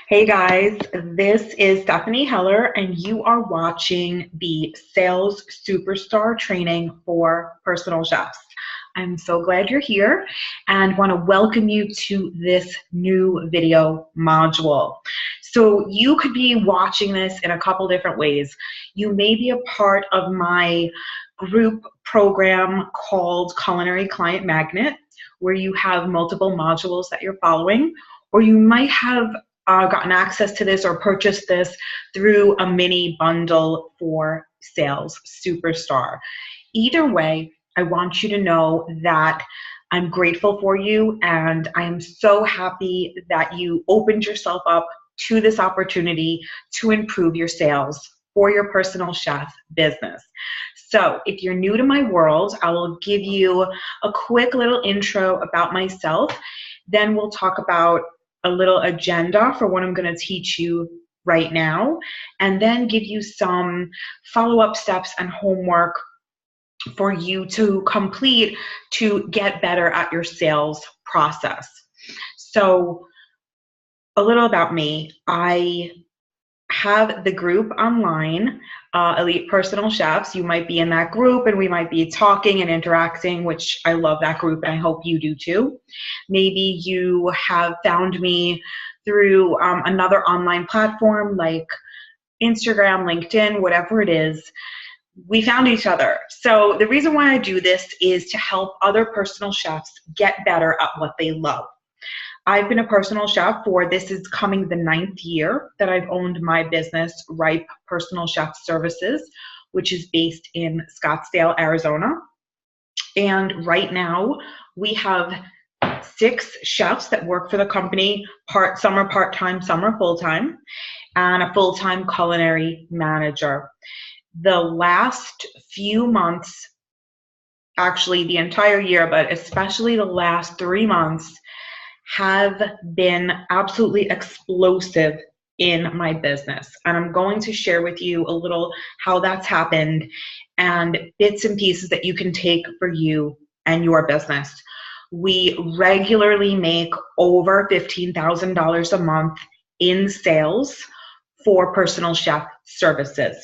Hey guys, this is Stephanie Heller, and you are watching the Sales Superstar Training for Personal Chefs. I'm so glad you're here and want to welcome you to this new video module. So you could be watching this in a couple different ways. You may be a part of my group program called Culinary Client Magnet, where you have multiple modules that you're following, or you might have gotten access to this or purchased this through a mini bundle for Sales Superstar. Either way, I want you to know that I'm grateful for you, and I am so happy that you opened yourself up to this opportunity to improve your sales for your personal chef business. So if you're new to my world, I will give you a quick little intro about myself. Then we'll talk about a little agenda for what I'm going to teach you right now, and then give you some follow-up steps and homework for you to complete to get better at your sales process. So a little about me. I have the group online, Elite Personal Chefs. You might be in that group and we might be talking and interacting, which I love that group and I hope you do too. Maybe you have found me through another online platform like Instagram, LinkedIn, whatever it is. We found each other. So the reason why I do this is to help other personal chefs get better at what they love. I've been a personal chef for, this is coming the 9th year that I've owned my business, Ripe Personal Chef Services, which is based in Scottsdale, Arizona. And right now we have 6 chefs that work for the company. Some are part-time, some are full-time, and a full-time culinary manager. The last few months, actually the entire year, but especially the last 3 months, have been absolutely explosive in my business. And I'm going to share with you a little how that's happened and bits and pieces that you can take for you and your business. We regularly make over $15,000 a month in sales for personal chef services.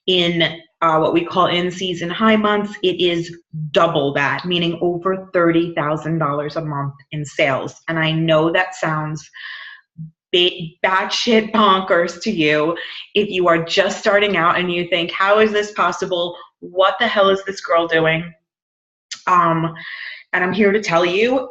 In what we call in-season high months, it is double that, meaning over $30,000 a month in sales. And I know that sounds batshit bonkers to you if you are just starting out and you think, how is this possible? What the hell is this girl doing? And I'm here to tell you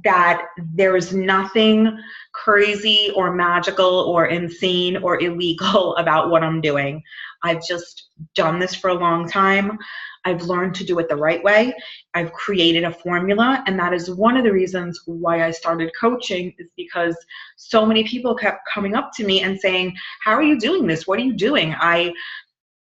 that there is nothing crazy or magical or insane or illegal about what I'm doing. I've just done this for a long time. I've learned to do it the right way. I've created a formula, and that is one of the reasons why I started coaching, is because so many people kept coming up to me and saying, how are you doing this? What are you doing? I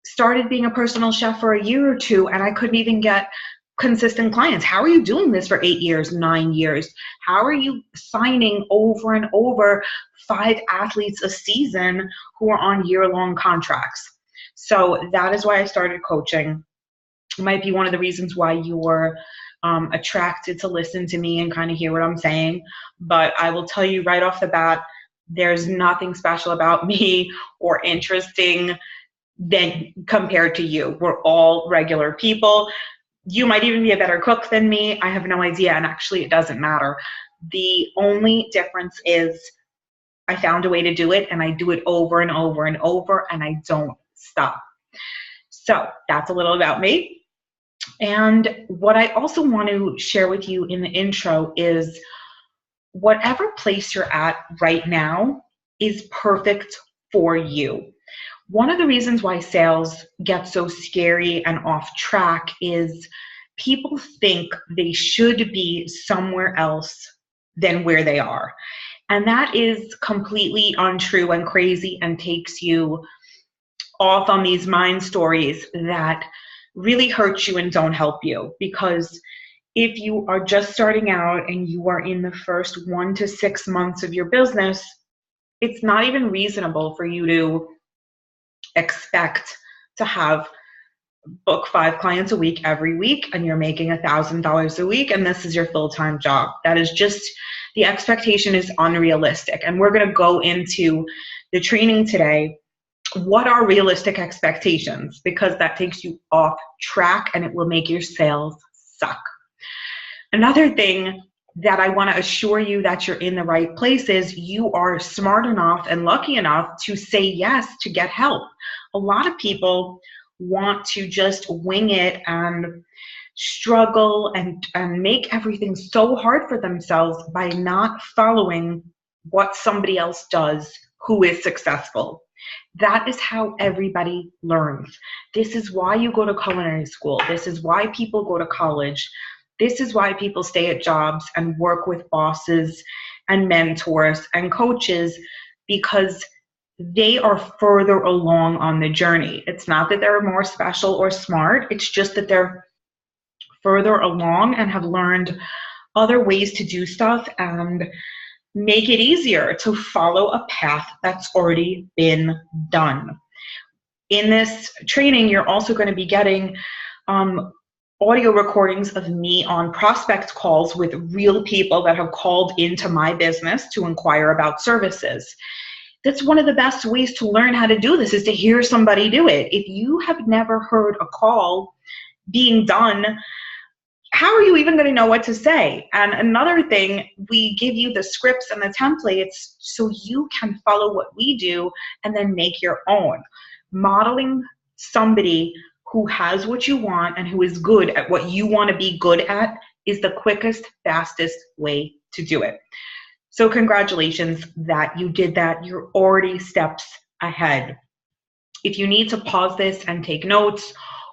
started being a personal chef for a year or two, and I couldn't even get consistent clients. How are you doing this for 8 years, 9 years? How are you signing over and over 5 athletes a season who are on year-long contracts? So that is why I started coaching. It might be one of the reasons why you're attracted to listen to me and kind of hear what I'm saying. But I will tell you right off the bat, there's nothing special about me or interesting than compared to you. We're all regular people. You might even be a better cook than me. I have no idea, and actually it doesn't matter. The only difference is I found a way to do it, and I do it over and over and over, and I don't stop. So that's a little about me. And what I also want to share with you in the intro is whatever place you're at right now is perfect for you. One of the reasons why sales get so scary and off track is people think they should be somewhere else than where they are. And that is completely untrue and crazy and takes you off on these mind stories that really hurt you and don't help you. Because if you are just starting out and you are in the first 1 to 6 months of your business, it's not even reasonable for you to expect to have book 5 clients a week every week and you're making $1,000 a week and this is your full-time job. That is just the expectation is unrealistic. And we're going to go into the training today. What are realistic expectations? Because that takes you off track and it will make your sales suck. Another thing that I want to assure you that you're in the right place is you are smart enough and lucky enough to say yes to get help. A lot of people want to just wing it and struggle and make everything so hard for themselves by not following what somebody else does who is successful. That is how everybody learns. This is why you go to culinary school. This is why people go to college. This is why people stay at jobs and work with bosses and mentors and coaches, because they are further along on the journey. It's not that they're more special or smart. It's just that they're further along and have learned other ways to do stuff and make it easier to follow a path that's already been done. In this training, you're also going to be getting audio recordings of me on prospect calls with real people that have called into my business to inquire about services. That's one of the best ways to learn how to do this, is to hear somebody do it. If you have never heard a call being done, how are you even going to know what to say? And another thing, we give you the scripts and the templates so you can follow what we do and then make your own. Modeling somebody who has what you want and who is good at what you want to be good at is the quickest, fastest way to do it. So congratulations that you did that. You're already steps ahead. If you need to pause this and take notes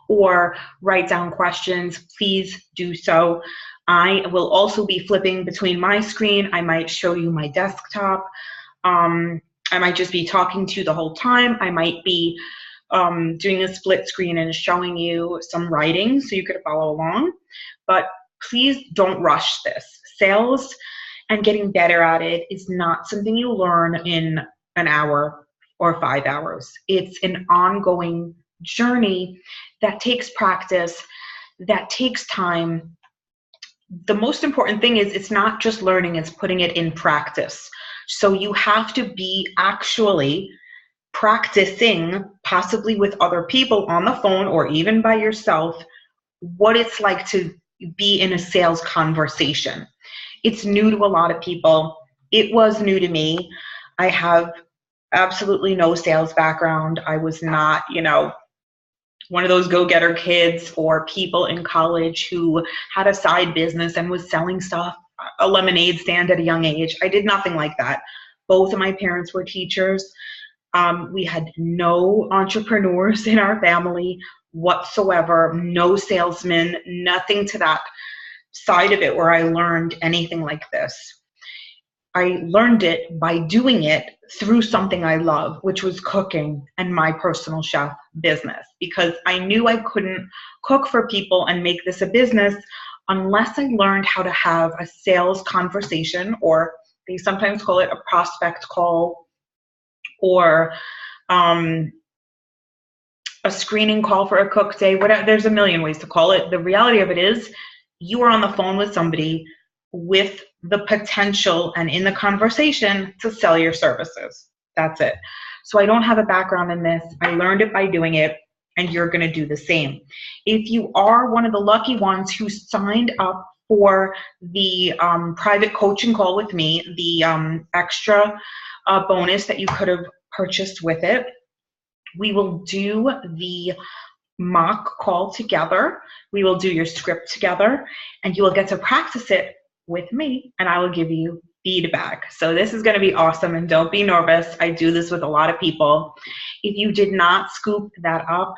or write down questions, please do so. I will also be flipping between my screen. I might show you my desktop. I might just be talking to you the whole time. I might be doing a split screen and showing you some writing so you could follow along. But please don't rush this. Sales and getting better at it is not something you learn in an hour or 5 hours. It's an ongoing journey that takes practice, that takes time. The most important thing is it's not just learning, it's putting it in practice. So you have to be actually practicing, possibly with other people on the phone or even by yourself, what it's like to be in a sales conversation. It's new to a lot of people. It was new to me. I have absolutely no sales background. I was not, one of those go-getter kids or people in college who had a side business and was selling stuff, a lemonade stand at a young age. I did nothing like that. Both of my parents were teachers. We had no entrepreneurs in our family whatsoever, no salesmen, nothing to that side of it where I learned anything like this. I learned it by doing it through something I love, which was cooking and my personal chef business, because I knew I couldn't cook for people and make this a business unless I learned how to have a sales conversation, or they sometimes call it a prospect call, or a screening call for a cook day, whatever. There's a million ways to call it. The reality of it is you are on the phone with somebody with the potential and in the conversation to sell your services. That's it. So I don't have a background in this. I learned it by doing it, and you're going to do the same. If you are one of the lucky ones who signed up for the private coaching call with me, the extra bonus that you could have purchased with it, we will do the mock call together. We will do your script together, and you will get to practice it with me, and I will give you feedback. So this is going to be awesome, and don't be nervous. I do this with a lot of people. If you did not scoop that up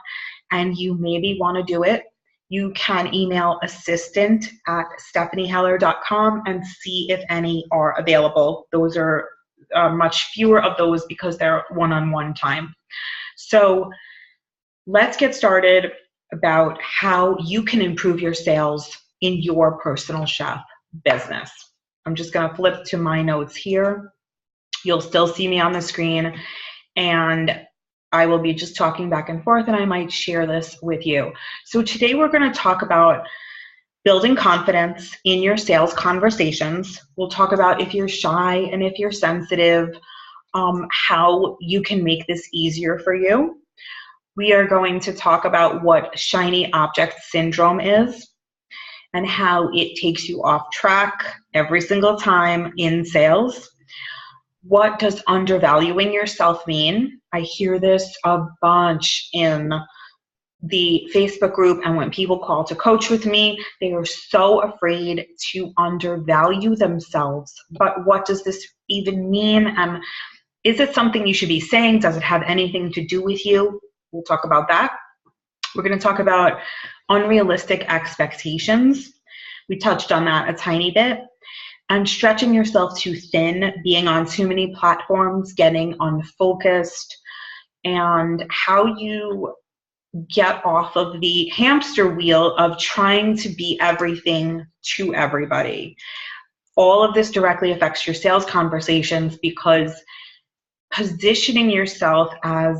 and you maybe want to do it, you can email assistant@stephanieheller.com and see if any are available. Those are much fewer of those because they're one-on-one time. So let's get started about how you can improve your sales in your personal chef business. I'm just going to flip to my notes here. You'll still see me on the screen, and I will be just talking back and forth, and I might share this with you. So today we're going to talk about building confidence in your sales conversations. We'll talk about if you're shy and if you're sensitive, how you can make this easier for you. We are going to talk about what shiny object syndrome is and how it takes you off track every single time in sales. What does undervaluing yourself mean? I hear this a bunch in the Facebook group, and when people call to coach with me, they are so afraid to undervalue themselves. But what does this even mean? And is it something you should be saying? Does it have anything to do with you? We'll talk about that. We're going to talk about unrealistic expectations. We touched on that a tiny bit. And stretching yourself too thin, being on too many platforms, getting unfocused, and how you get off of the hamster wheel of trying to be everything to everybody. All of this directly affects your sales conversations, because positioning yourself as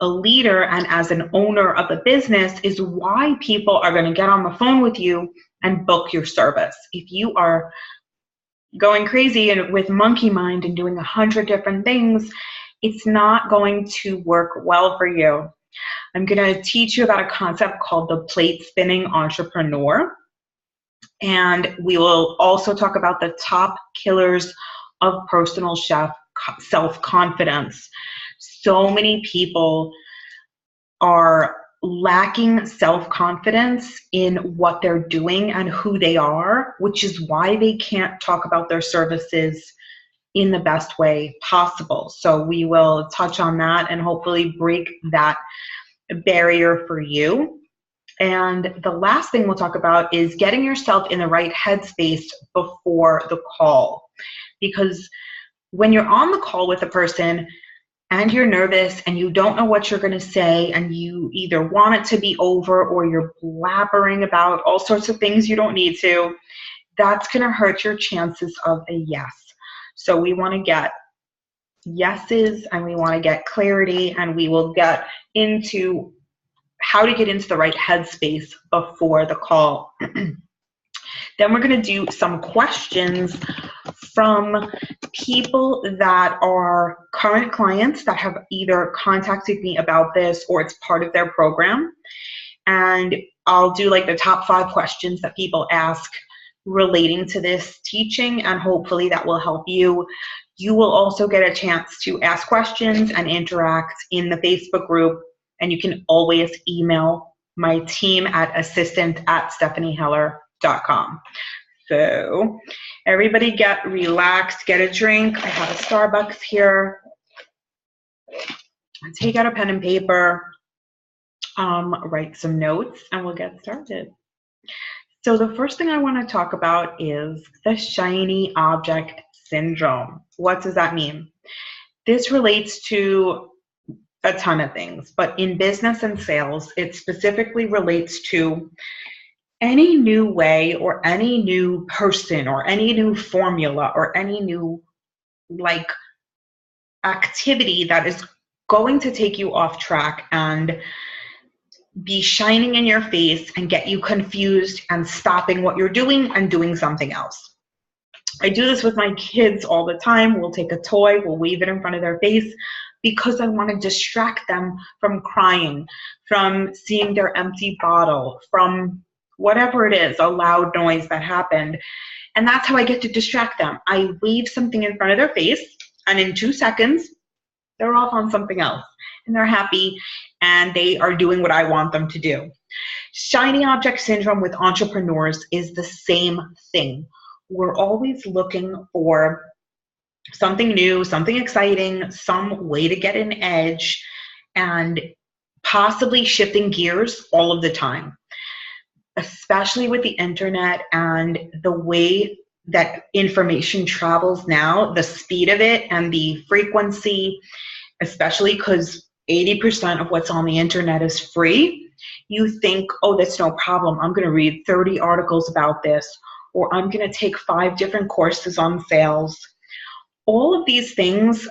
a leader and as an owner of a business is why people are going to get on the phone with you and book your service. If you are going crazy and with monkey mind and doing 100 different things, it's not going to work well for you. I'm going to teach you about a concept called the plate spinning entrepreneur. And we will also talk about the top killers of personal chef self-confidence. So many people are lacking self-confidence in what they're doing and who they are, which is why they can't talk about their services in the best way possible. So we will touch on that and hopefully break that barrier for you. And the last thing we'll talk about is getting yourself in the right headspace before the call. Because when you're on the call with a person and you're nervous and you don't know what you're going to say, and you either want it to be over or you're blabbering about all sorts of things you don't need to, that's going to hurt your chances of a yes. So we want to get yeses and we want to get clarity, and we will get into how to get into the right headspace before the call. Then we're going to do some questions from people that are current clients that have either contacted me about this or it's part of their program. And I'll do like the top 5 questions that people ask relating to this teaching, and hopefully that will help you. You will also get a chance to ask questions and interact in the Facebook group, and you can always email my team at assistant@stephanieheller.com. So everybody get relaxed, get a drink. I have a Starbucks here. Take out a pen and paper, write some notes, and we'll get started. So the first thing I want to talk about is the shiny object syndrome. What does that mean? This relates to a ton of things, but in business and sales, it specifically relates to any new way or any new person or any new formula or any new activity that is going to take you off track and be shining in your face and get you confused and stopping what you're doing and doing something else. I do this with my kids all the time. We'll take a toy, we'll wave it in front of their face because I want to distract them from crying, from seeing their empty bottle, from whatever it is, a loud noise that happened. And that's how I get to distract them. I wave something in front of their face, and in 2 seconds, they're off on something else. And they're happy, and they are doing what I want them to do. Shiny object syndrome with entrepreneurs is the same thing. We're always looking for something new, something exciting, some way to get an edge, and possibly shifting gears all of the time. Especially with the internet and the way that information travels now, the speed of it and the frequency, especially because 80% of what's on the internet is free. You think, oh, that's no problem. I'm going to read 30 articles about this, or I'm going to take 5 different courses on sales. All of these things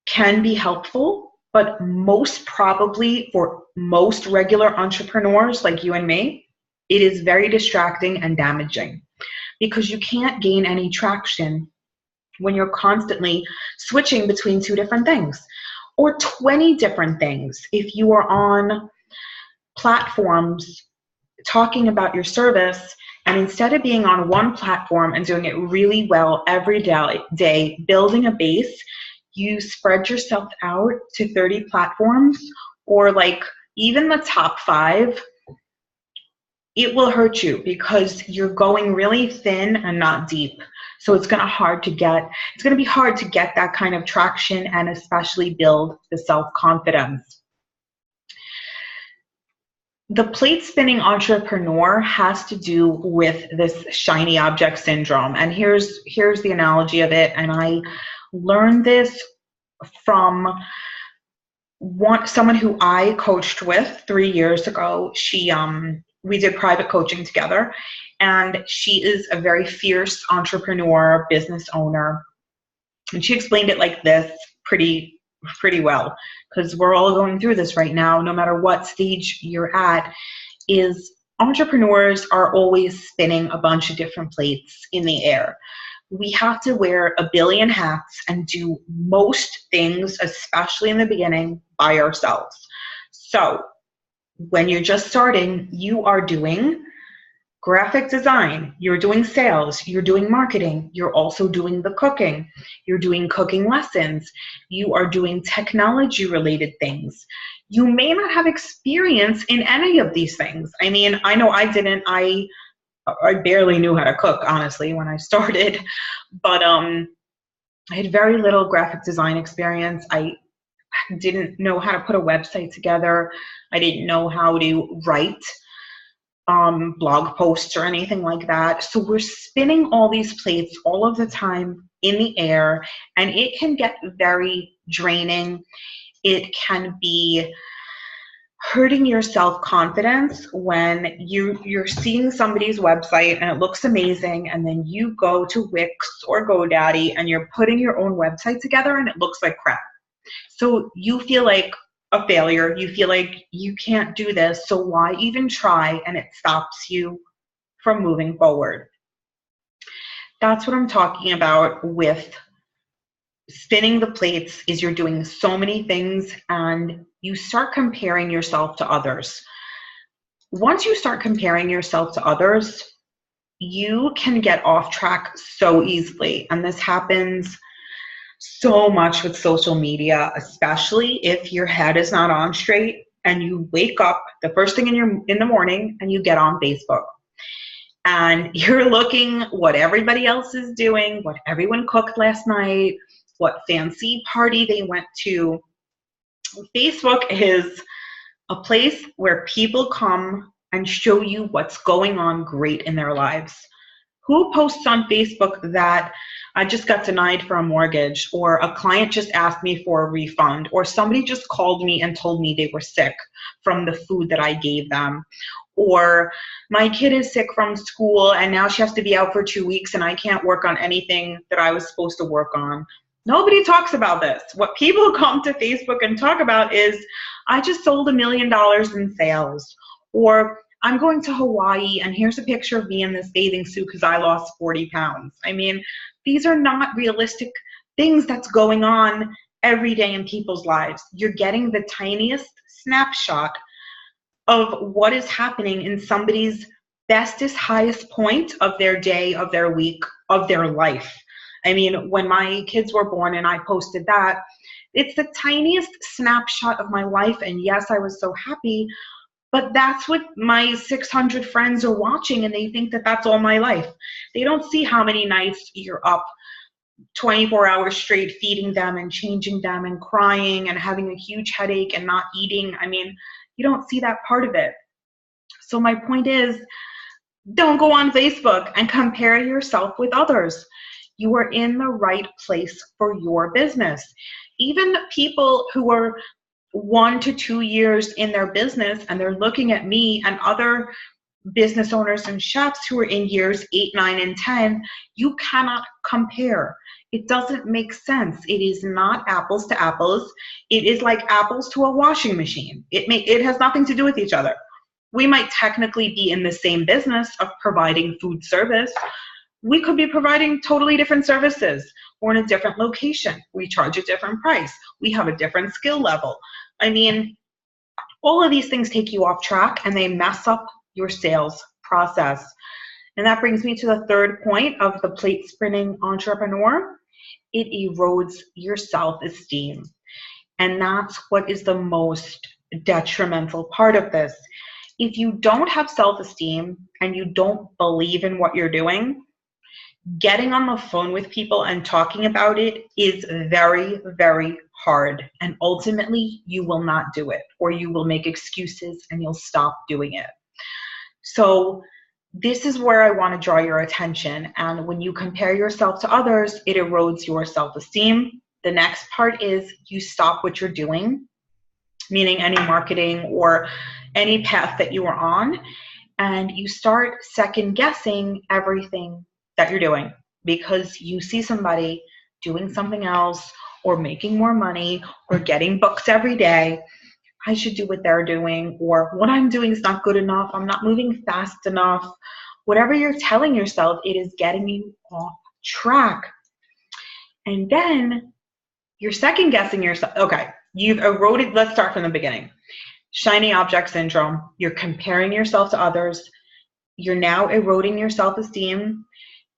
can be helpful, but most probably for most regular entrepreneurs like you and me, It is very distracting and damaging because you can't gain any traction when you're constantly switching between two different things or 20 different things. If you are on platforms talking about your service, and instead of being on one platform and doing it really well every day, building a base, you spread yourself out to 30 platforms or like even the top 5, it will hurt you because you're going really thin and not deep. So it's going to be hard to get that kind of traction and especially build the self-confidence. The plate spinning entrepreneur has to do with this shiny object syndrome. And here's the analogy of it. And I learned this from someone who I coached with 3 years ago. We did private coaching together, and she is a very fierce entrepreneur, business owner. And she explained it like this pretty well, because we're all going through this right now, no matter what stage you're at, is entrepreneurs are always spinning a bunch of different plates in the air. We have to wear a billion hats and do most things, especially in the beginning, by ourselves. So when you're just starting, you are doing graphic design, you're doing sales, you're doing marketing, you're also doing the cooking, you're doing cooking lessons, you are doing technology related things. You may not have experience in any of these things. I mean, I know I didn't. I barely knew how to cook, honestly, when I started, but I had very little graphic design experience. I didn't know how to put a website together. I didn't know how to write blog posts or anything like that. So we're spinning all these plates all of the time in the air, and it can get very draining. It can be hurting your self-confidence when you're seeing somebody's website and it looks amazing, and then you go to Wix or GoDaddy and you're putting your own website together and it looks like crap. So you feel like a failure. You feel like you can't do this, so why even try? And it stops you from moving forward. That's what I'm talking about with spinning the plates. Is you're doing so many things and you start comparing yourself to others. Once you start comparing yourself to others, you can get off track so easily. And this happens so much with social media, especially if your head is not on straight and you wake up the first thing in the morning and you get on Facebook and you're looking what everybody else is doing, what everyone cooked last night, what fancy party they went to. Facebook is a place where people come and show you what's going on great in their lives. Who posts on Facebook that I just got denied for a mortgage, or a client just asked me for a refund, or somebody just called me and told me they were sick from the food that I gave them, or my kid is sick from school and now she has to be out for 2 weeks and I can't work on anything that I was supposed to work on. Nobody talks about this. What people come to Facebook and talk about is, I just sold $1 million in sales, or I'm going to Hawaii and here's a picture of me in this bathing suit because I lost 40 pounds. I mean, these are not realistic things that's going on every day in people's lives. You're getting the tiniest snapshot of what is happening in somebody's bestest, highest point of their day, of their week, of their life. I mean, when my kids were born and I posted that, it's the tiniest snapshot of my life. And yes, I was so happy, but that's what my 600 friends are watching, and they think that that's all my life. They don't see how many nights you're up 24 hours straight feeding them and changing them and crying and having a huge headache and not eating. I mean, you don't see that part of it. So my point is, don't go on Facebook and compare yourself with others. You are in the right place for your business. Even people who are 1 to 2 years in their business and they're looking at me and other business owners and chefs who are in years 8, 9, and 10, you cannot compare. It doesn't make sense. It is not apples to apples. It is like apples to a washing machine. It has nothing to do with each other. we might technically be in the same business of providing food service. We could be providing totally different services. We're in a different location. We charge a different price. We have a different skill level. I mean, all of these things take you off track and they mess up your sales process. And that brings me to the third point of the plate spinning entrepreneur. It erodes your self-esteem. And that's what is the most detrimental part of this. If you don't have self-esteem and you don't believe in what you're doing, getting on the phone with people and talking about it is very, very hard. And ultimately, you will not do it, or you will make excuses and you'll stop doing it. So this is where I want to draw your attention. And when you compare yourself to others, it erodes your self-esteem. The next part is you stop what you're doing, meaning any marketing or any path that you are on, and you start second guessing everything that you're doing because you see somebody doing something else or making more money or getting books every day. I should do what they're doing, or what I'm doing is not good enough. I'm not moving fast enough. Whatever you're telling yourself, it is getting you off track. And then you're second guessing yourself. Okay, you've eroded. Let's start from the beginning. Shiny object syndrome. You're comparing yourself to others. You're now eroding your self-esteem.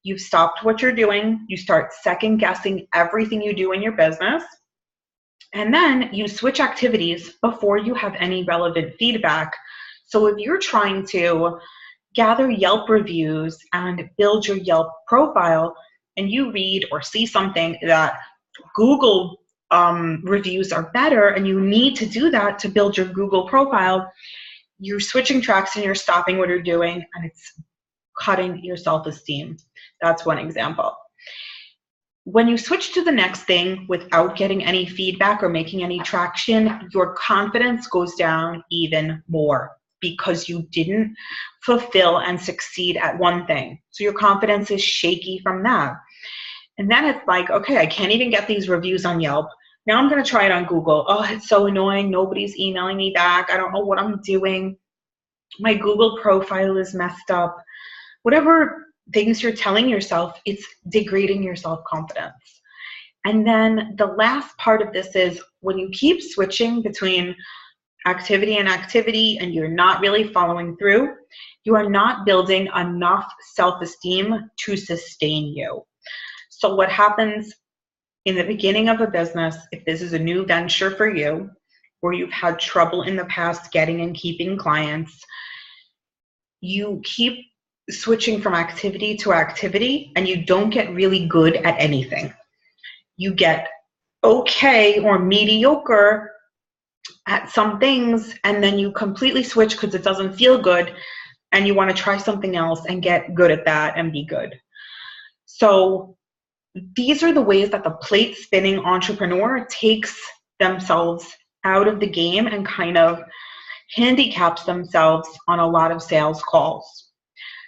You've stopped what you're doing. You start second guessing everything you do in your business. And then you switch activities before you have any relevant feedback. So if you're trying to gather Yelp reviews and build your Yelp profile, and you read or see something that Google reviews are better, and you need to do that to build your Google profile, you're switching tracks and you're stopping what you're doing, and it's cutting your self-esteem. That's one example. When you switch to the next thing without getting any feedback or making any traction, your confidence goes down even more because you didn't fulfill and succeed at one thing. So your confidence is shaky from that. And then it's like, okay, I can't even get these reviews on Yelp. Now I'm going to try it on Google. Oh, it's so annoying. Nobody's emailing me back. I don't know what I'm doing. My Google profile is messed up. Whatever things you're telling yourself, it's degrading your self-confidence. And then the last part of this is when you keep switching between activity and activity and you're not really following through, you are not building enough self-esteem to sustain you. So what happens in the beginning of a business, if this is a new venture for you, or you've had trouble in the past getting and keeping clients, you keep switching from activity to activity and you don't get really good at anything. You get okay or mediocre at some things, and then you completely switch because it doesn't feel good and you want to try something else and get good at that and be good. So these are the ways that the plate spinning entrepreneur takes themselves out of the game and kind of handicaps themselves on a lot of sales calls.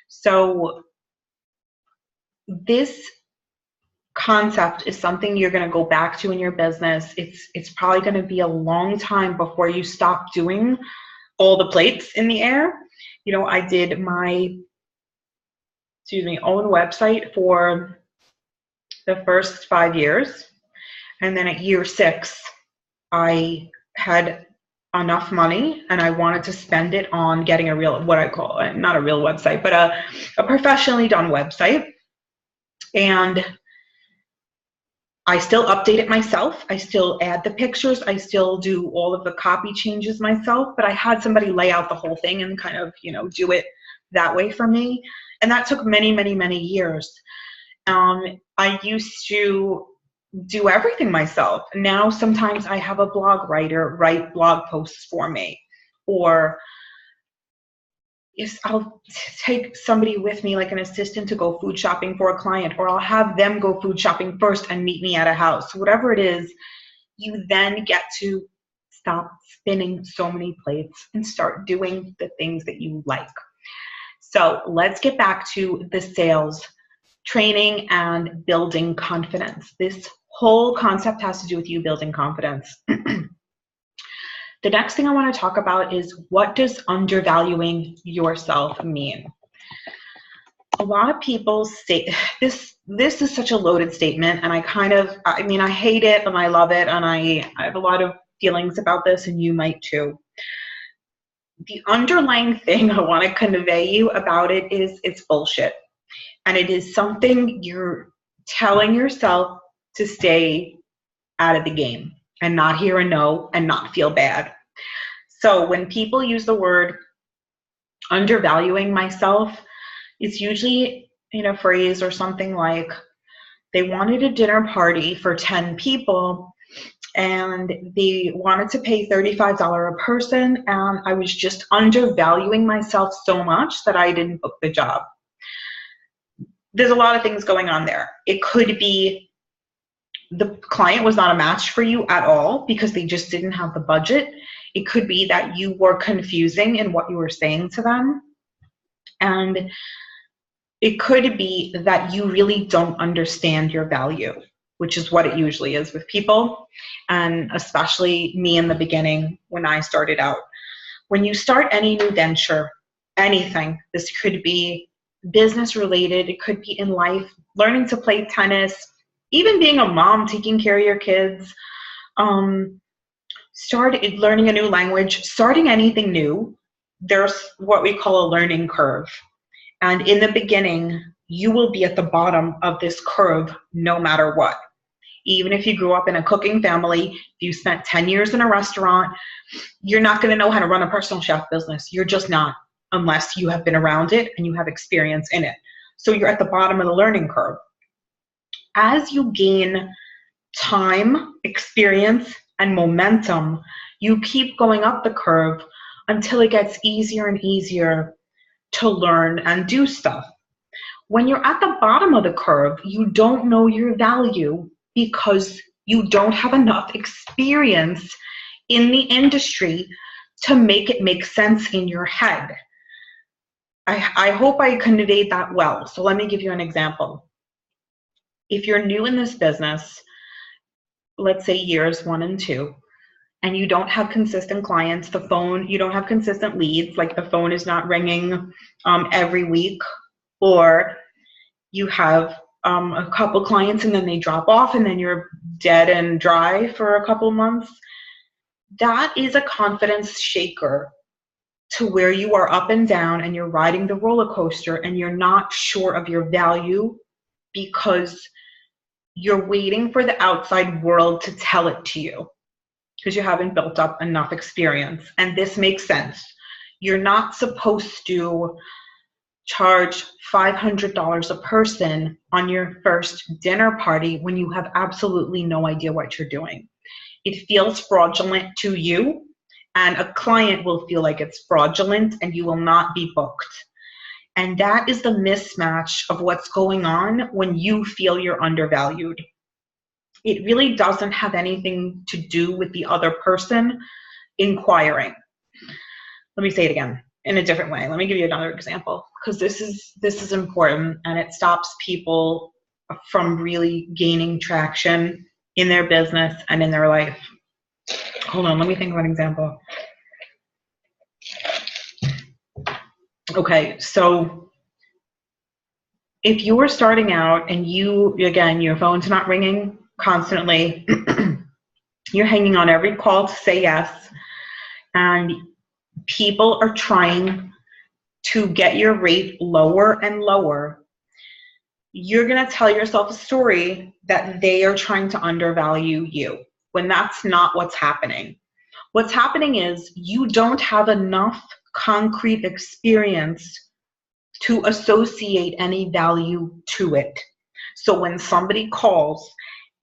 So this concept is something you're going to go back to in your business. It's probably going to be a long time before you stop doing all the plates in the air. You know, I did my own website for the first 5 years, and then at year 6 I had enough money and I wanted to spend it on getting a real, what I call, not a real website, but a professionally done website. And I still update it myself. I still add the pictures. I still do all of the copy changes myself, but I had somebody lay out the whole thing and kind of, you know, do it that way for me. And that took many, many, many years. I used to do everything myself. Now sometimes I have a blog writer write blog posts for me, or I'll take somebody with me, like an assistant, to go food shopping for a client, or I'll have them go food shopping first and meet me at a house. Whatever it is, you then get to stop spinning so many plates and start doing the things that you like. So let's get back to the sales training and building confidence. This whole concept has to do with you building confidence. The next thing I want to talk about is, what does undervaluing yourself mean? A lot of people say this is such a loaded statement, and I hate it and I love it, and I have a lot of feelings about this, and you might too. The underlying thing I want to convey you about it is, it's bullshit. And it is something you're telling yourself to stay out of the game and not hear a no and not feel bad. So when people use the word undervaluing myself, it's usually in a phrase or something like, they wanted a dinner party for 10 people and they wanted to pay $35 a person, and I was just undervaluing myself so much that I didn't book the job. There's a lot of things going on there. It could be the client was not a match for you at all because they just didn't have the budget. It could be that you were confusing in what you were saying to them. And it could be that you really don't understand your value, which is what it usually is with people, and especially me in the beginning when I started out. When you start any new venture, anything, this could be business related, it could be in life, learning to play tennis, even being a mom, taking care of your kids, learning a new language, starting anything new, there's what we call a learning curve. And in the beginning, you will be at the bottom of this curve no matter what. Even if you grew up in a cooking family, if you spent 10 years in a restaurant, you're not going to know how to run a personal chef business. You're just not, unless you have been around it and you have experience in it. So you're at the bottom of the learning curve. As you gain time, experience, and momentum, you keep going up the curve until it gets easier and easier to learn and do stuff. When you're at the bottom of the curve, you don't know your value because you don't have enough experience in the industry to make it make sense in your head. I hope I conveyed that well. So let me give you an example. If you're new in this business, let's say years 1 and 2, and you don't have consistent clients, you don't have consistent leads, like the phone is not ringing every week, or you have a couple clients and then they drop off and then you're dead and dry for a couple months, that is a confidence shaker to where you are up and down and you're riding the roller coaster and you're not sure of your value because you're waiting for the outside world to tell it to you, because you haven't built up enough experience. And this makes sense. You're not supposed to charge $500 a person on your first dinner party when you have absolutely no idea what you're doing. It feels fraudulent to you, and a client will feel like it's fraudulent, and you will not be booked. And that is the mismatch of what's going on when you feel you're undervalued. It really doesn't have anything to do with the other person inquiring. Let me say it again in a different way. Let me give you another example, because this is important, and it stops people from really gaining traction in their business and in their life. Hold on, let me think of an example. Okay, so if you were starting out and your phone's not ringing constantly, you're hanging on every call to say yes, and people are trying to get your rate lower and lower, you're going to tell yourself a story that they are trying to undervalue you, when that's not what's happening. What's happening is you don't have enough concrete experience to associate any value to it. So when somebody calls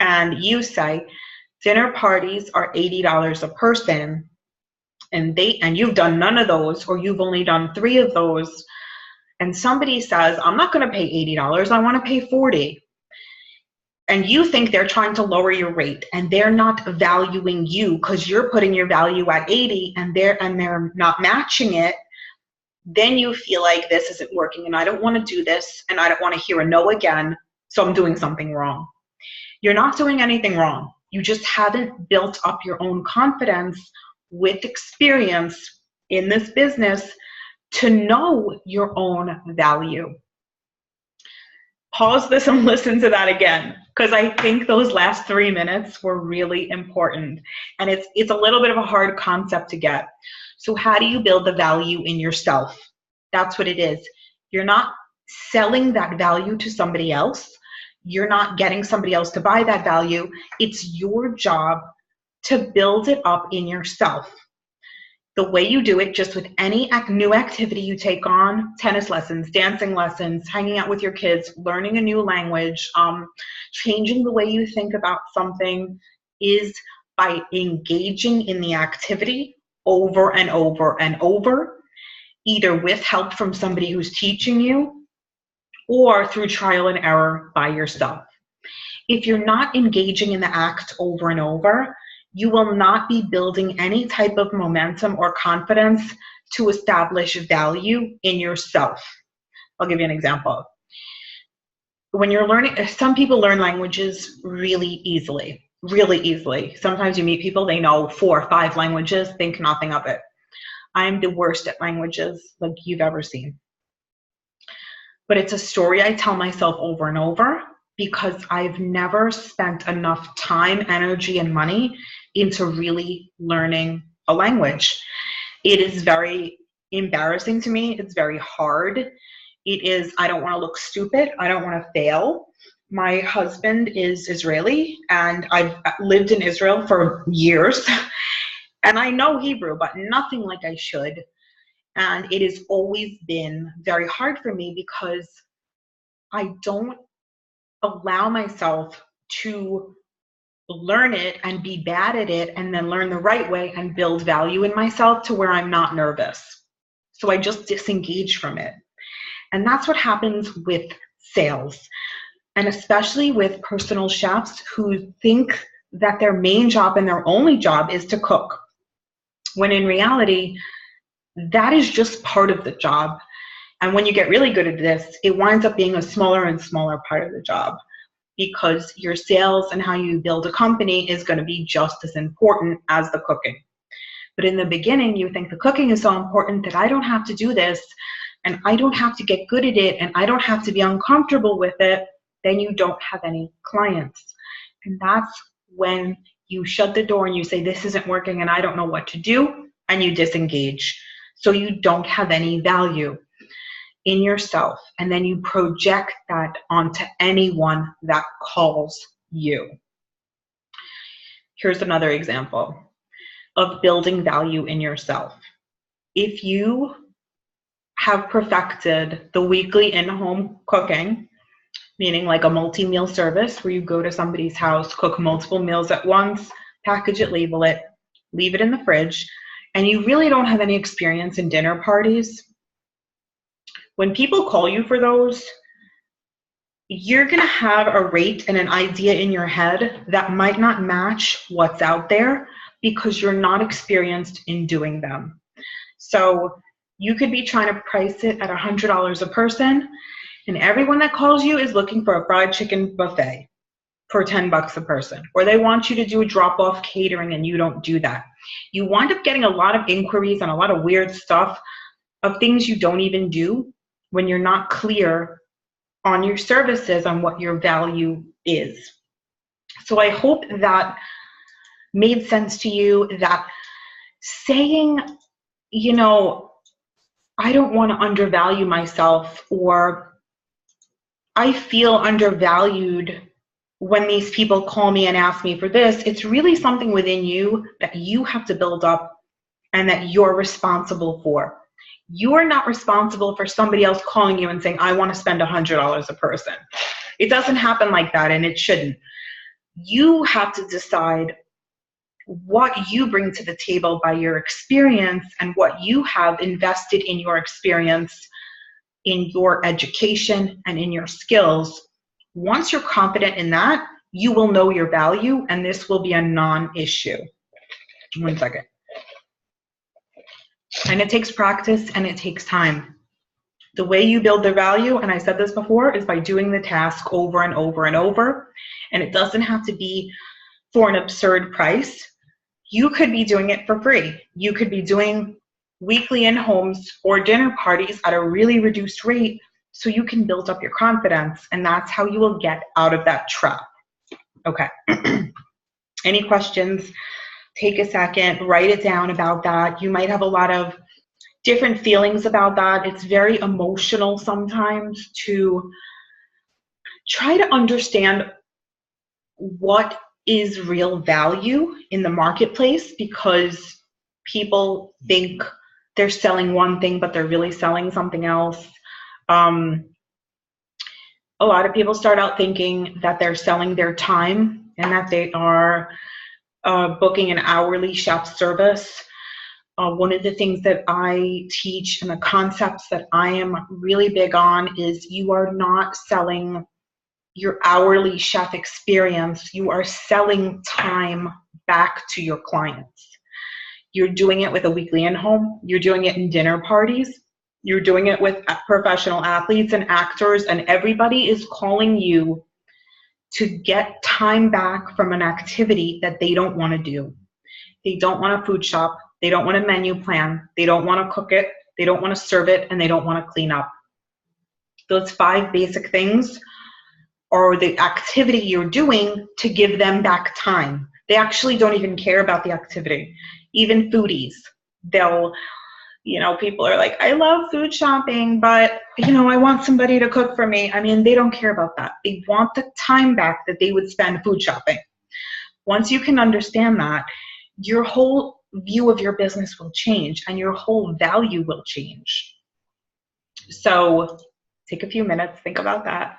and you say dinner parties are $80 a person, and you've done none of those, or you've only done 3 of those, and somebody says, I'm not going to pay $80, I want to pay $40, and you think they're trying to lower your rate, and they're not valuing you because you're putting your value at 80 and they're not matching it, then you feel like this isn't working and I don't want to do this and I don't want to hear a no again, so I'm doing something wrong. You're not doing anything wrong. You just haven't built up your own confidence with experience in this business to know your own value. Pause this and listen to that again, because I think those last 3 minutes were really important. And it's a little bit of a hard concept to get. So how do you build the value in yourself? That's what it is. You're not selling that value to somebody else. You're not getting somebody else to buy that value. It's your job to build it up in yourself. The way you do it, just with any new activity you take on, tennis lessons, dancing lessons, hanging out with your kids, learning a new language, changing the way you think about something, is by engaging in the activity over and over and over, either with help from somebody who's teaching you or through trial and error by yourself. If you're not engaging in the act over and over, you will not be building any type of momentum or confidence to establish value in yourself. I'll give you an example. When you're learning, some people learn languages really easily. Sometimes you meet people, they know 4 or 5 languages, think nothing of it. I'm the worst at languages like you've ever seen. But it's a story I tell myself over and over because I've never spent enough time, energy, and money into really learning a language. It is very embarrassing to me. It's very hard. It is, I don't want to look stupid. I don't want to fail. My husband is Israeli, and I've lived in Israel for years. And I know Hebrew, but nothing like I should. And it has always been very hard for me because I don't allow myself to learn it and be bad at it and then learn the right way and build value in myself to where I'm not nervous. So I just disengage from it. And that's what happens with sales, and especially with personal chefs who think that their main job and their only job is to cook, when in reality, that is just part of the job. And when you get really good at this, it winds up being a smaller and smaller part of the job, because your sales and how you build a company is going to be just as important as the cooking. But in the beginning, you think the cooking is so important that I don't have to do this, and I don't have to get good at it, and I don't have to be uncomfortable with it. Then you don't have any clients. And that's when you shut the door and you say, this isn't working and I don't know what to do, and you disengage. So you don't have any value in yourself, and then you project that onto anyone that calls you. Here's another example of building value in yourself. If you have perfected the weekly in-home cooking, meaning like a multi-meal service where you go to somebody's house, cook multiple meals at once, package it, label it, leave it in the fridge, and you really don't have any experience in dinner parties, when people call you for those, you're going to have a rate and an idea in your head that might not match what's out there because you're not experienced in doing them. So you could be trying to price it at $100 a person, and everyone that calls you is looking for a fried chicken buffet for $10 a person, or they want you to do a drop-off catering and you don't do that. You wind up getting a lot of inquiries and a lot of weird stuff of things you don't even do when you're not clear on your services, on what your value is. So I hope that made sense to you, that saying, you know, I don't want to undervalue myself, or I feel undervalued when these people call me and ask me for this, it's really something within you that you have to build up and that you're responsible for. You are not responsible for somebody else calling you and saying, I want to spend $100 a person. It doesn't happen like that, and it shouldn't. You have to decide what you bring to the table by your experience and what you have invested in your experience, in your education, and in your skills. Once you're confident in that, you will know your value, and this will be a non-issue. 1 second. And it takes practice and it takes time. The way you build the value, and I said this before, is by doing the task over and over and over. And it doesn't have to be for an absurd price. You could be doing it for free. You could be doing weekly in-homes or dinner parties at a really reduced rate so you can build up your confidence, and that's how you will get out of that trap. Okay. Any questions? Take a second, write it down about that. You might have a lot of different feelings about that. It's very emotional sometimes to try to understand what is real value in the marketplace, because people think they're selling one thing, but they're really selling something else. A lot of people start out thinking that they're selling their time and that they are booking an hourly chef service. One of the things that I teach and the concepts that I am really big on is you are not selling your hourly chef experience. You are selling time back to your clients. You're doing it with a weekly in-home. You're doing it in dinner parties. You're doing it with professional athletes and actors, and everybody is calling you to get time back from an activity that they don't want to do. They don't want to food shop. They don't want a menu plan. They don't want to cook it. They don't want to serve it, and they don't want to clean up. Those 5 basic things are the activity you're doing to give them back time. They actually don't even care about the activity. Even foodies, they'll, people are like, I love food shopping, but, I want somebody to cook for me. I mean, they don't care about that. They want the time back that they would spend food shopping. Once you can understand that, your whole view of your business will change and your whole value will change. So take a few minutes, think about that.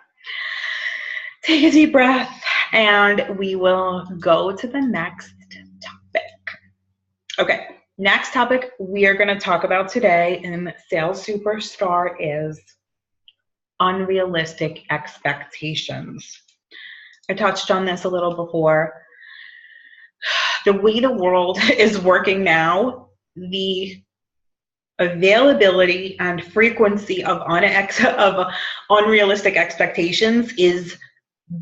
Take a deep breath, and we will go to the next topic. Okay, next topic we are going to talk about today in Sales Superstar is unrealistic expectations. I touched on this a little before. The way the world is working now, the availability and frequency of unrealistic expectations is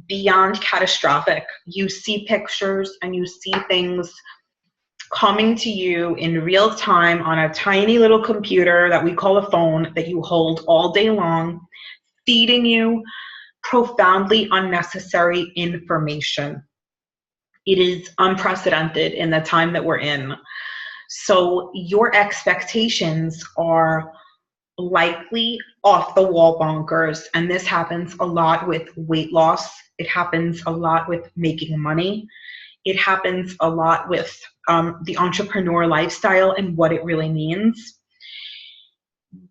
beyond catastrophic. You see pictures and you see things coming to you in real time on a tiny little computer that we call a phone that you hold all day long, feeding you profoundly unnecessary information. It is unprecedented in the time that we're in. So your expectations are likely off the wall bonkers, and this happens a lot with weight loss. It happens a lot with making money. It happens a lot with the entrepreneur lifestyle and what it really means.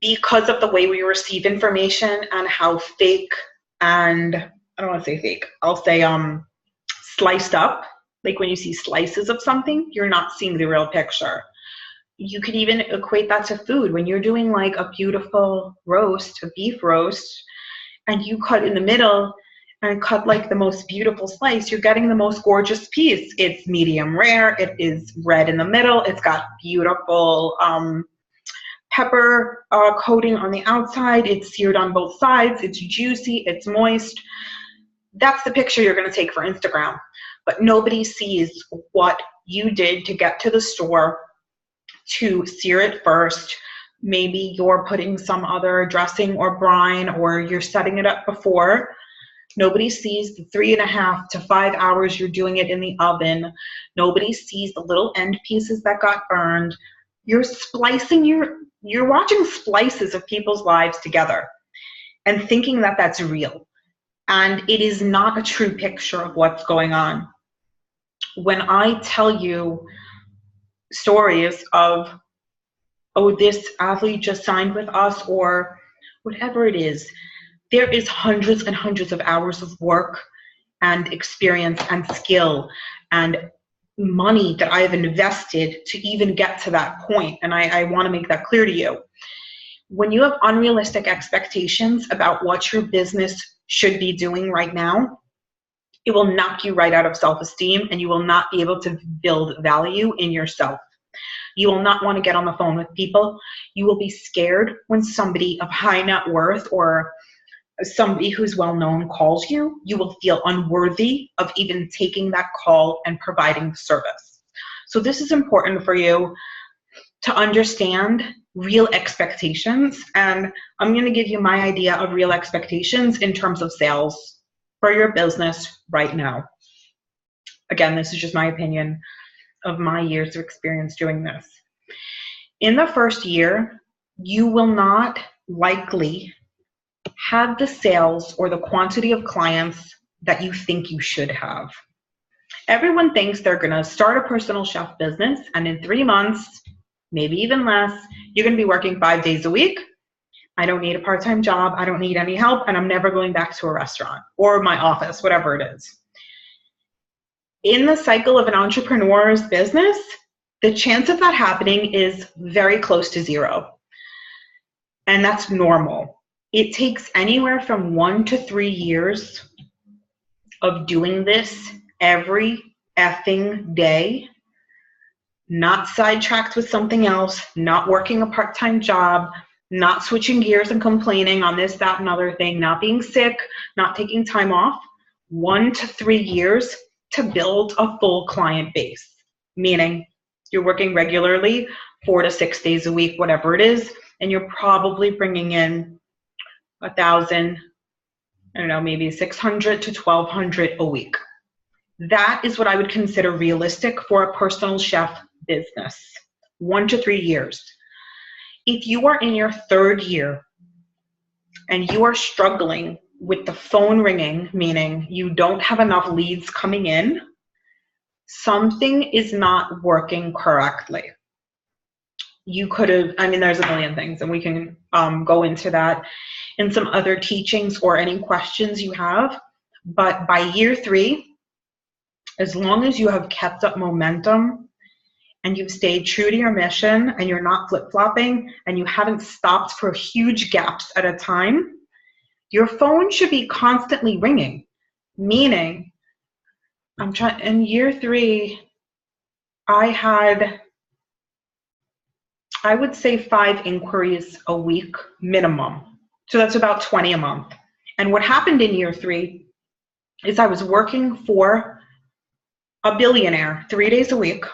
Because of the way we receive information and how fake, and I don't want to say fake, I'll say sliced up. Like when you see slices of something, you're not seeing the real picture. You could even equate that to food. When you're doing like a beautiful roast, a beef roast, and you cut in the middle and cut like the most beautiful slice, you're getting the most gorgeous piece. It's medium rare. It is red in the middle. It's got beautiful pepper coating on the outside. It's seared on both sides. It's juicy. It's moist. That's the picture you're going to take for Instagram. But nobody sees what you did to get to the store to sear it first. Maybe you're putting some other dressing or brine, or you're setting it up before. Nobody sees the 3.5 to 5 hours you're doing it in the oven. Nobody sees the little end pieces that got burned. You're splicing, you're watching splices of people's lives together and thinking that that's real. And it is not a true picture of what's going on. When I tell you stories of, oh, this athlete just signed with us, or whatever it is, there is hundreds and hundreds of hours of work and experience and skill and money that I have invested to even get to that point. And I want to make that clear to you. When you have unrealistic expectations about what your business should be doing right now, it will knock you right out of self-esteem, and you will not be able to build value in yourself. You will not want to get on the phone with people. You will be scared when somebody of high net worth or somebody who's well known calls you. You will feel unworthy of even taking that call and providing the service. So this is important for you to understand real expectations. And I'm going to give you my idea of real expectations in terms of sales for your business right now. Again, this is just my opinion of my years of experience doing this. In the first year, you will not likely have the sales or the quantity of clients that you think you should have. Everyone thinks they're going to start a personal chef business, and in 3 months, maybe even less, you're going to be working 5 days a week. I don't need a part-time job. I don't need any help, and I'm never going back to a restaurant or my office, whatever it is. In the cycle of an entrepreneur's business, the chance of that happening is very close to zero. And that's normal. It takes anywhere from 1 to 3 years of doing this every effing day, not sidetracked with something else, not working a part-time job, not switching gears and complaining on this, that, and other thing, not being sick, not taking time off. 1 to 3 years to build a full client base, meaning you're working regularly 4 to 6 days a week, whatever it is, and you're probably bringing in 1,000, I don't know, maybe 600 to 1,200 a week. That is what I would consider realistic for a personal chef business, 1 to 3 years. If you are in your 3rd year and you are struggling with the phone ringing, meaning you don't have enough leads coming in, something is not working correctly. You could have, I mean, there's a million things, and we can go into that in some other teachings or any questions you have. But by year 3, as long as you have kept up momentum and you've stayed true to your mission and you're not flip-flopping and you haven't stopped for huge gaps at a time, your phone should be constantly ringing. Meaning, in year 3, I had, I would say 5 inquiries a week minimum. So that's about 20 a month. And what happened in year 3 is I was working for a billionaire 3 days a week.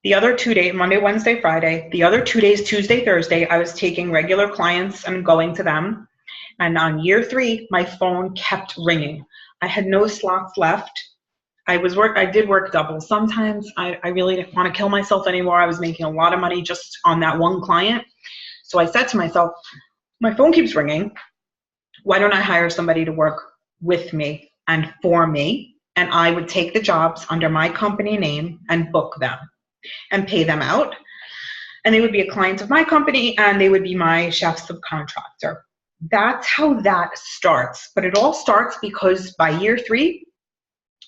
The other 2 days, Monday, Wednesday, Friday, the other 2 days, Tuesday, Thursday, I was taking regular clients and going to them. And on year 3, my phone kept ringing. I had no slots left. I did work double. Sometimes I really didn't want to kill myself anymore. I was making a lot of money just on that one client. So I said to myself, my phone keeps ringing. Why don't I hire somebody to work with me and for me? And I would take the jobs under my company name and book them and pay them out. And they would be a client of my company and they would be my chef subcontractor. That's how that starts. But it all starts because by year 3,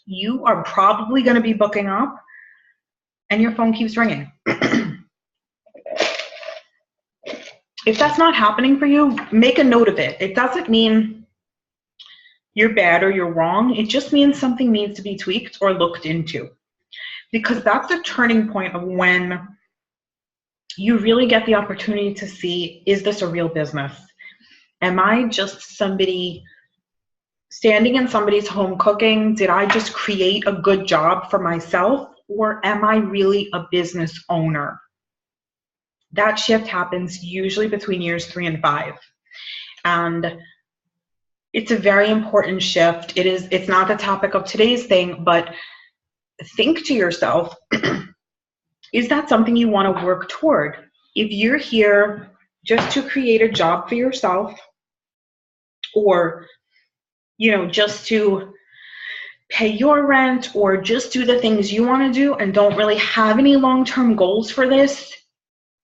you are probably going to be booking up and your phone keeps ringing. If that's not happening for you, make a note of it. It doesn't mean you're bad or you're wrong. It just means something needs to be tweaked or looked into. Because that's the turning point of when you really get the opportunity to see, is this a real business? Am I just somebody standing in somebody's home cooking? Did I just create a good job for myself? Or am I really a business owner? That shift happens usually between years 3 and 5. And it's a very important shift. It's not the topic of today's thing, but think to yourself, is that something you want to work toward? If you're here just to create a job for yourself, or just to pay your rent, or just do the things you want to do and don't really have any long-term goals for this,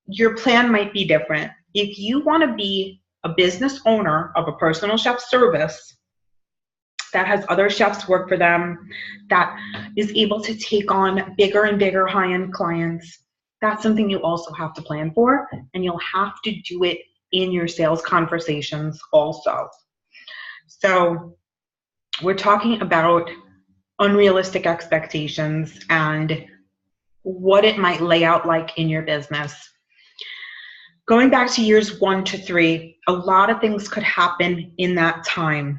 your plan might be different. If you want to be a business owner of a personal chef service that has other chefs work for them, that is able to take on bigger and bigger high-end clients, that's something you also have to plan for, and you'll have to do it in your sales conversations also. So we're talking about unrealistic expectations and what it might lay out like in your business. Going back to years 1 to 3, a lot of things could happen in that time.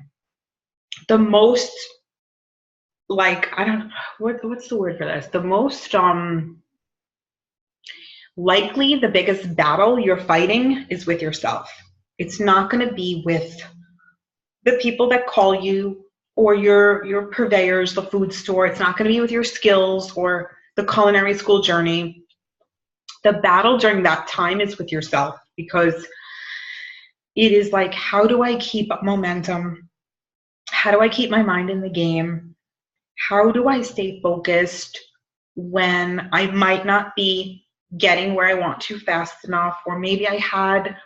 The most like, I don't, what's the word for this? The most, likely the biggest battle you're fighting is with yourself. It's not going to be with the people that call you or your purveyors, the food store. It's not going to be with your skills or the culinary school journey. The battle during that time is with yourself, because it is like, how do I keep up momentum? How do I keep my mind in the game? How do I stay focused when I might not be getting where I want to fast enough, or maybe I had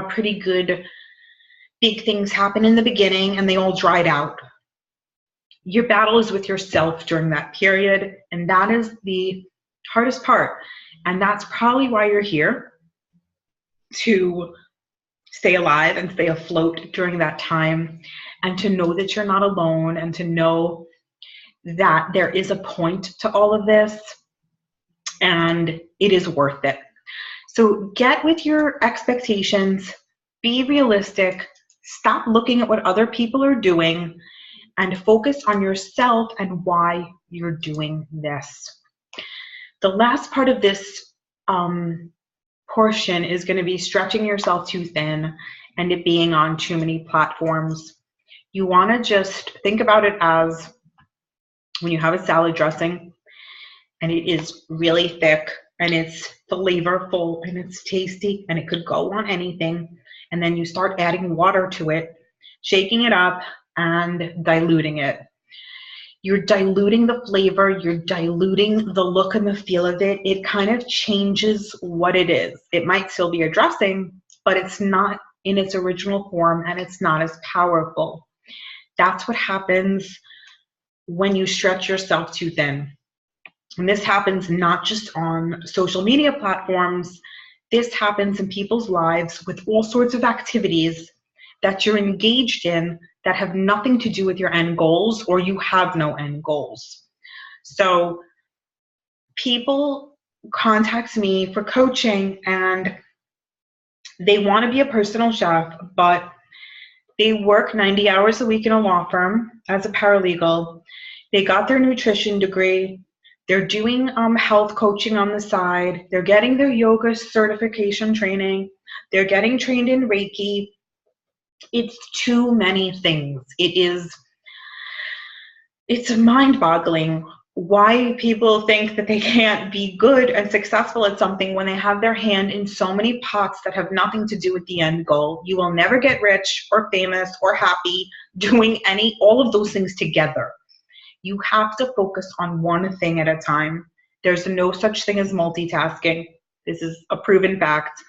pretty good big things happen in the beginning and they all dried out. Your battle is with yourself during that period, and that is the hardest part. And that's probably why you're here, to stay alive and stay afloat during that time, and to know that you're not alone, and to know that there is a point to all of this and it is worth it. So get with your expectations, be realistic, stop looking at what other people are doing, and focus on yourself and why you're doing this. The last part of this portion is going to be stretching yourself too thin and it being on too many platforms. You want to just think about it as when you have a salad dressing and it is really thick and it's flavorful and it's tasty and it could go on anything, and then you start adding water to it, shaking it up and diluting it. You're diluting the flavor, you're diluting the look and the feel of it. It kind of changes what it is. It might still be a dressing, but it's not in its original form and it's not as powerful. That's what happens when you stretch yourself too thin. And this happens not just on social media platforms, this happens in people's lives with all sorts of activities that you're engaged in that have nothing to do with your end goals, or you have no end goals. So people contact me for coaching and they want to be a personal chef, but they work 90 hours a week in a law firm as a paralegal. They got their nutrition degree. They're doing health coaching on the side. They're getting their yoga certification training. They're getting trained in Reiki. It's too many things. It's mind-boggling why people think that they can't be good and successful at something when they have their hand in so many pots that have nothing to do with the end goal. You will never get rich or famous or happy doing all of those things together. You have to focus on one thing at a time. There's no such thing as multitasking. This is a proven fact.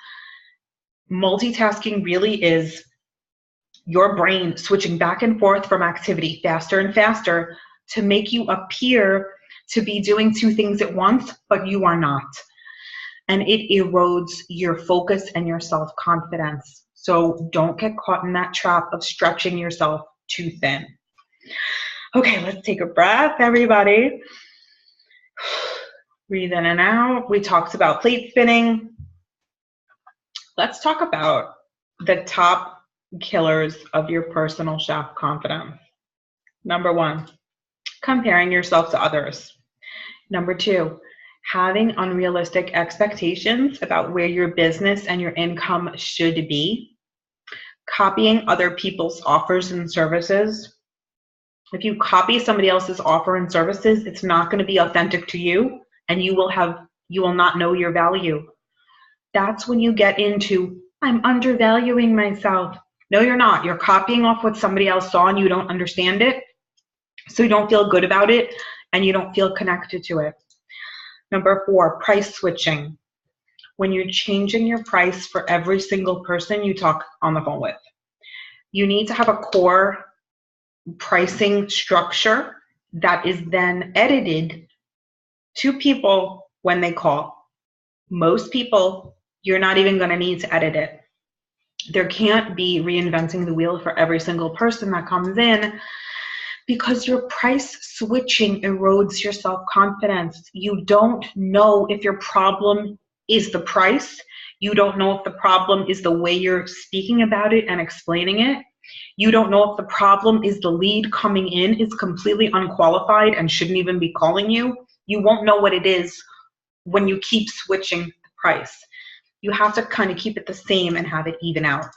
Multitasking really is your brain switching back and forth from activity faster and faster to make you appear to be doing two things at once, but you are not. And it erodes your focus and your self-confidence. So don't get caught in that trap of stretching yourself too thin. Okay, let's take a breath, everybody. Breathe in and out. We talked about plate spinning. Let's talk about the top killers of your personal chef confidence. Number 1, comparing yourself to others. Number 2, having unrealistic expectations about where your business and your income should be. Copying other people's offers and services. If you copy somebody else's offer and services, it's not going to be authentic to you, and you will not know your value. That's when you get into, I'm undervaluing myself. No, you're not. You're copying off what somebody else saw and you don't understand it. So you don't feel good about it and you don't feel connected to it. Number 4, price switching. When you're changing your price for every single person you talk on the phone with. You need to have a core pricing structure that is then edited to people when they call. Most people, you're not even going to need to edit it. There can't be reinventing the wheel for every single person that comes in, because your price switching erodes your self-confidence. You don't know if your problem is the price. You don't know if the problem is the way you're speaking about it and explaining it. You don't know if the problem is the lead coming in is completely unqualified and shouldn't even be calling you. You won't know what it is when you keep switching the price. You have to kind of keep it the same and have it even out.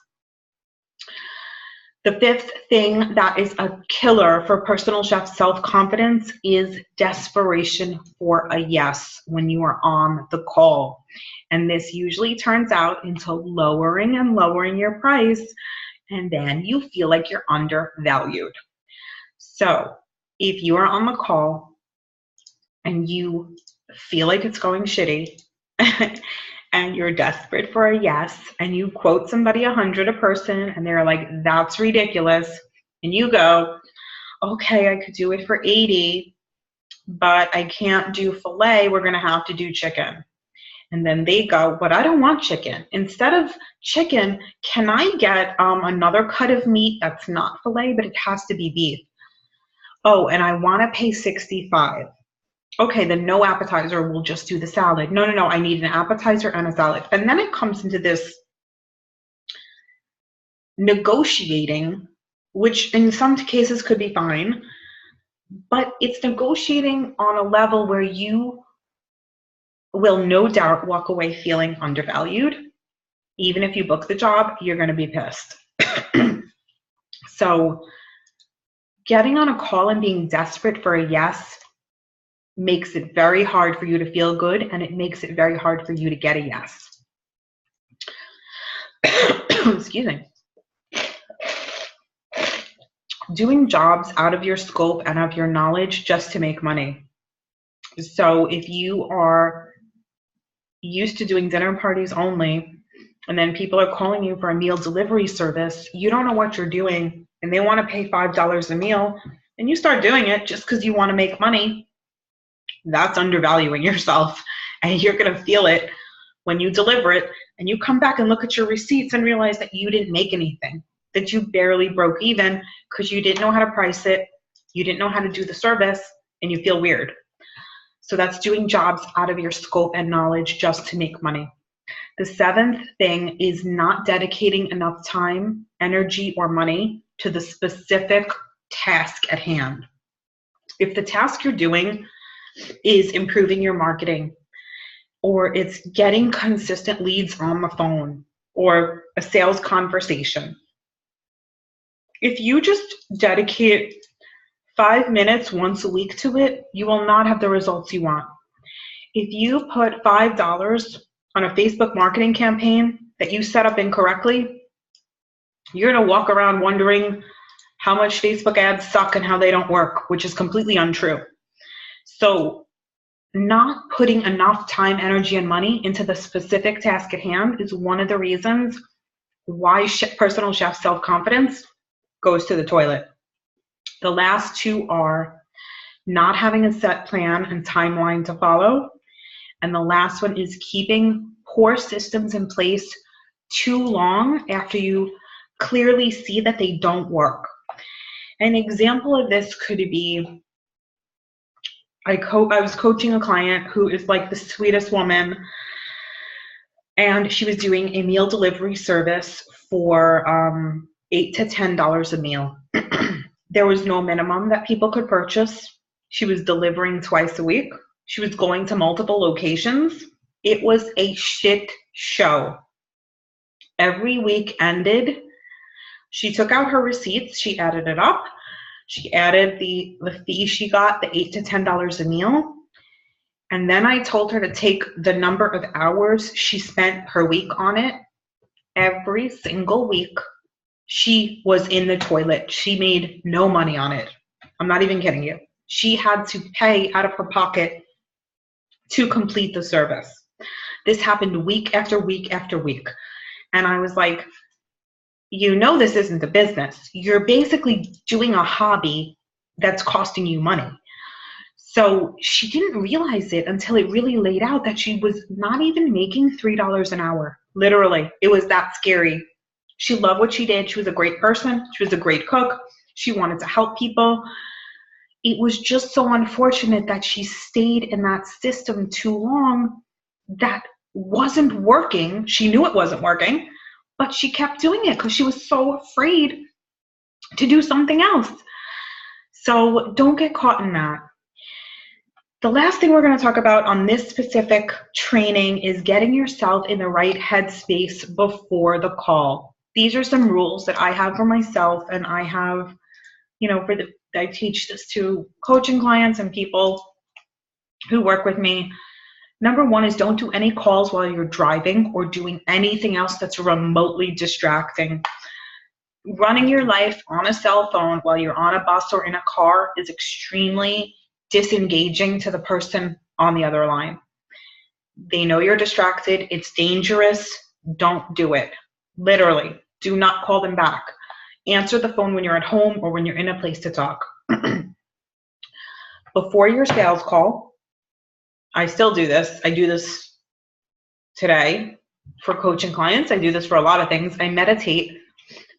The fifth thing that is a killer for personal chef self-confidence is desperation for a yes when you are on the call. And this usually turns out into lowering and lowering your price, and then you feel like you're undervalued. So if you are on the call and you feel like it's going shitty and you're desperate for a yes, and you quote somebody 100 a person and they're like, that's ridiculous, and you go, okay, I could do it for 80, but I can't do filet, we're gonna have to do chicken. And then they go, but I don't want chicken. Instead of chicken, can I get another cut of meat that's not filet, but it has to be beef? Oh, and I want to pay 65. Okay, then no appetizer, we'll just do the salad. No, I need an appetizer and a salad. And then it comes into this negotiating, which in some cases could be fine, but it's negotiating on a level where you will no doubt walk away feeling undervalued. Even if you book the job, you're going to be pissed. So getting on a call and being desperate for a yes makes it very hard for you to feel good, and it makes it very hard for you to get a yes. Excuse me. Doing jobs out of your scope and of your knowledge just to make money. So if you are used to doing dinner parties only, and then people are calling you for a meal delivery service, you don't know what you're doing, and they want to pay $5 a meal, and you start doing it just because you want to make money, that's undervaluing yourself, and you're going to feel it when you deliver it, and you come back and look at your receipts and realize that you didn't make anything, that you barely broke even because you didn't know how to price it, you didn't know how to do the service, and you feel weird. So that's doing jobs out of your scope and knowledge just to make money. The seventh thing is not dedicating enough time, energy, or money to the specific task at hand. If the task you're doing is improving your marketing, or it's getting consistent leads on the phone, or a sales conversation, if you just dedicate 5 minutes once a week to it, you will not have the results you want. If you put $5 on a Facebook marketing campaign that you set up incorrectly, you're going to walk around wondering how much Facebook ads suck and how they don't work, which is completely untrue. So not putting enough time, energy, and money into the specific task at hand is one of the reasons why personal chef self-confidence goes to the toilet. The last two are not having a set plan and timeline to follow. And the last one is keeping poor systems in place too long after you clearly see that they don't work. An example of this could be, I was coaching a client who is like the sweetest woman, and she was doing a meal delivery service for $8 to $10 a meal. There was no minimum that people could purchase. She was delivering twice a week. She was going to multiple locations. It was a shit show. Every week ended, she took out her receipts, she added it up, she added the fee she got, the $8 to $10 a meal, and then I told her to take the number of hours she spent per week on it. Every single week, she was in the toilet. She made no money on it. I'm not even kidding you. She had to pay out of her pocket to complete the service. This happened week after week after week. And I was like, you know, this isn't a business. You're basically doing a hobby that's costing you money. So she didn't realize it until it really laid out that she was not even making $3 an hour. Literally, it was that scary. She loved what she did. She was a great person. She was a great cook. She wanted to help people. It was just so unfortunate that she stayed in that system too long that wasn't working. She knew it wasn't working, but she kept doing it because she was so afraid to do something else. So don't get caught in that. The last thing we're going to talk about on this specific training is getting yourself in the right headspace before the call. These are some rules that I have for myself, and I have, I teach this to coaching clients and people who work with me. Number one is don't do any calls while you're driving or doing anything else that's remotely distracting. Running your life on a cell phone while you're on a bus or in a car is extremely disengaging to the person on the other line. They know you're distracted. It's dangerous. Don't do it. Literally, do not call them back. Answer the phone when you're at home or when you're in a place to talk. Before your sales call, I still do this. I do this today for coaching clients. I do this for a lot of things. I meditate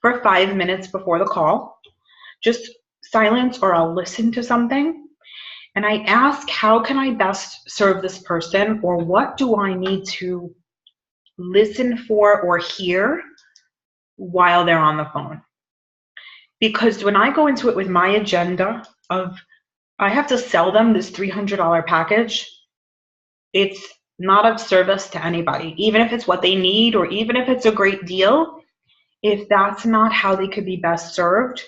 for 5 minutes before the call. Just silence, or I'll listen to something. And I ask, how can I best serve this person, or what do I need to listen for or hear while they're on the phone? Because when I go into it with my agenda of, I have to sell them this $300 package, it's not of service to anybody, even if it's what they need or even if it's a great deal. If that's not how they could be best served,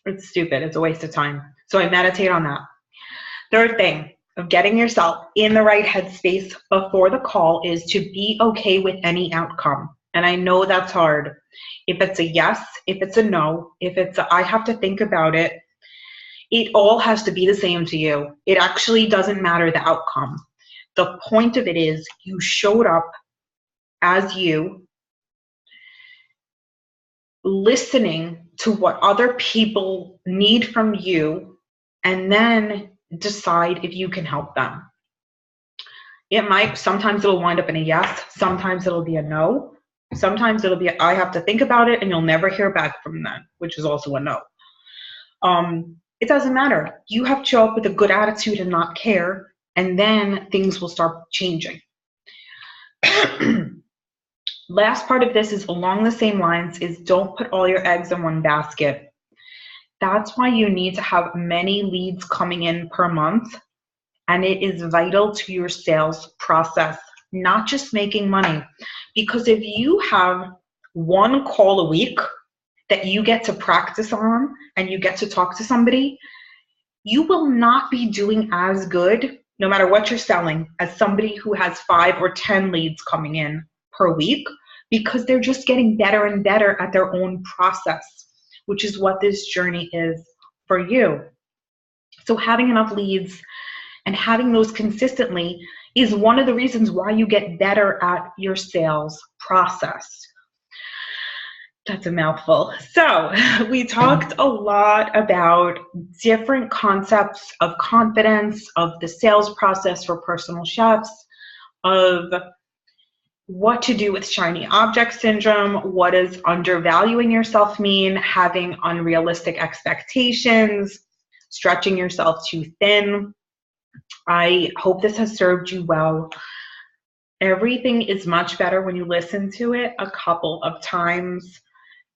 it's stupid. It's a waste of time. So I meditate on that. Third thing of getting yourself in the right headspace before the call is to be okay with any outcome. And I know that's hard. If it's a yes, if it's a no, if it's a I have to think about it, it all has to be the same to you. It actually doesn't matter the outcome. The point of it is you showed up as you, listening to what other people need from you, and then decide if you can help them. Sometimes it'll wind up in a yes, sometimes it'll be a no, sometimes it'll be I have to think about it, and you'll never hear back from them, which is also a no. It doesn't matter. You have to show up with a good attitude and not care, and then things will start changing. Last part of this is along the same lines, is don't put all your eggs in one basket. That's why you need to have many leads coming in per month, and it is vital to your sales process, not just making money. Because if you have one call a week that you get to practice on and you get to talk to somebody, you will not be doing as good, no matter what you're selling, as somebody who has 5 or 10 leads coming in per week, because they're just getting better and better at their own process, which is what this journey is for you. So having enough leads and having those consistently is one of the reasons why you get better at your sales process. That's a mouthful. So we talked a lot about different concepts of confidence, of the sales process for personal chefs, of what to do with shiny object syndrome, what does undervaluing yourself mean, having unrealistic expectations, stretching yourself too thin. I hope this has served you well. Everything is much better when you listen to it a couple of times.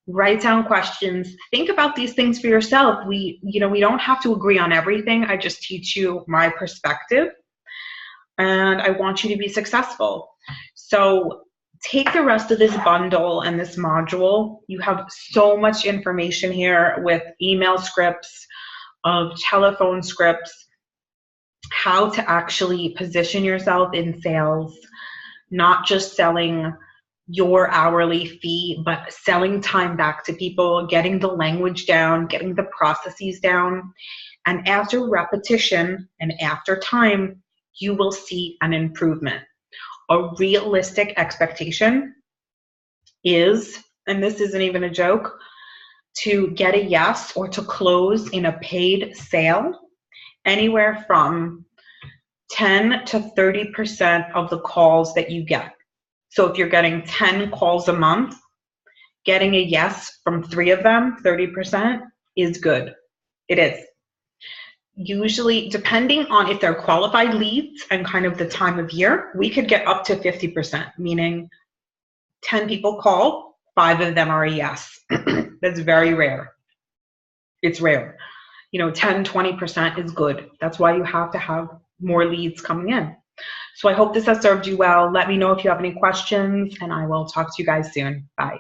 Write down questions. Think about these things for yourself. We don't have to agree on everything. I just teach you my perspective, and I want you to be successful. So take the rest of this bundle and this module. You have so much information here with email scripts, of telephone scripts, how to actually position yourself in sales, not just selling your hourly fee, but selling time back to people, getting the language down, getting the processes down. And after repetition and after time, you will see an improvement. A realistic expectation is, and this isn't even a joke, to get a yes or to close in a paid sale anywhere from 10 to 30% of the calls that you get. So if you're getting 10 calls a month, getting a yes from 3 of them, 30%, is good. It is. Usually, depending on if they're qualified leads and kind of the time of year, we could get up to 50%, meaning 10 people call, 5 of them are a yes. That's very rare. It's rare. 10, 20% is good. That's why you have to have more leads coming in. So I hope this has served you well. Let me know if you have any questions, and I will talk to you guys soon. Bye.